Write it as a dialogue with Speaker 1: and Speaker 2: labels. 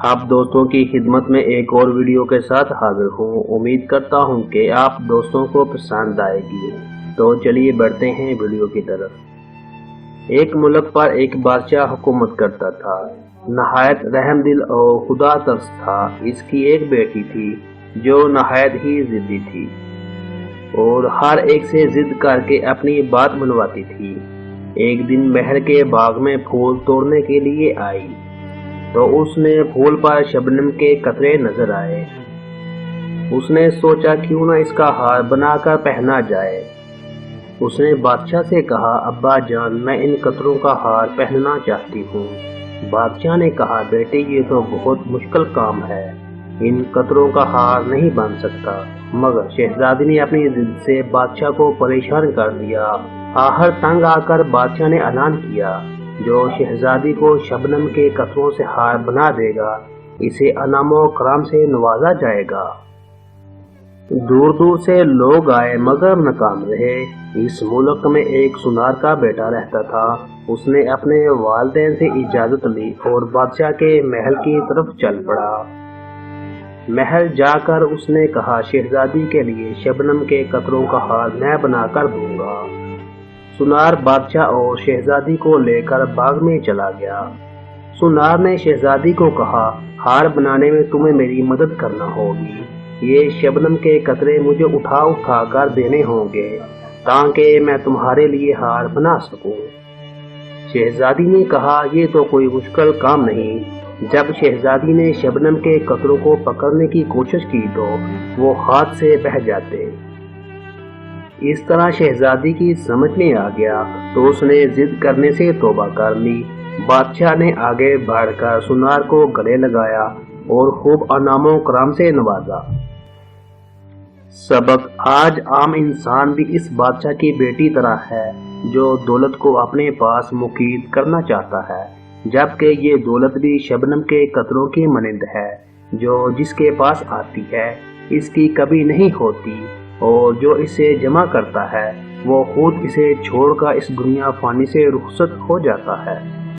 Speaker 1: आप दोस्तों की खिदमत में एक और वीडियो के साथ हाजिर हूँ। उम्मीद करता हूँ कि आप दोस्तों को पसंद आएगी। तो चलिए बढ़ते हैं वीडियो की तरफ। एक मुल्क पर एक बादशाह हुकूमत करता था। नहायत रहमदिल और खुदा तरस था। इसकी एक बेटी थी जो नहायत ही जिद्दी थी और हर एक से जिद करके अपनी बात मनवाती थी। एक दिन महल के बाग में फूल तोड़ने के लिए आई तो उसने फूल पर शबनम के कतरे नजर आए। उसने सोचा क्यों ना इसका हार बनाकर पहना जाए। उसने बादशाह से कहा, अब्बा जान, मैं इन कतरों का हार पहनना चाहती हूँ। बादशाह ने कहा, बेटे ये तो बहुत मुश्किल काम है, इन कतरों का हार नहीं बन सकता। मगर शहजादी ने अपनी जिद से बादशाह को परेशान कर दिया। आखिर तंग आकर बादशाह ने ऐलान किया, जो शहजादी को शबनम के कतरों से हार बना देगा इसे अनामो कराम से नवाजा जाएगा। दूर दूर से लोग आए मगर नाकाम रहे। इस मुल्क में एक सुनार का बेटा रहता था। उसने अपने वालिदैन से इजाजत ली और बादशाह के महल की तरफ चल पड़ा। महल जाकर उसने कहा, शहजादी के लिए शबनम के कतरों का हार मैं बनाकर दूंगा। सुनार बादशाह और शहजादी को लेकर बाग में चला गया। सुनार ने शहजादी को कहा, हार बनाने में तुम्हें मेरी मदद करना होगी। ये शबनम के कतरे मुझे उठा उठा कर देने होंगे ताकि मैं तुम्हारे लिए हार बना सकूं। शहजादी ने कहा, ये तो कोई मुश्किल काम नहीं। जब शहजादी ने शबनम के कतरों को पकड़ने की कोशिश की तो वो हाथ से बह जाते। इस तरह शहजादी की समझ में आ गया तो उसने जिद करने से तौबा कर ली। बादशाह ने आगे बढ़कर सुनार को गले लगाया और खूब अनामो कराम से नवाजा। सबक, आज आम इंसान भी इस बादशाह की बेटी तरह है जो दौलत को अपने पास मुकीद करना चाहता है, जबकि ये दौलत भी शबनम के कतरों की मानंद है जो जिसके पास आती है इसकी कभी नहीं होती और जो इसे जमा करता है वो खुद इसे छोड़कर इस दुनिया फानी से रुखसत हो जाता है।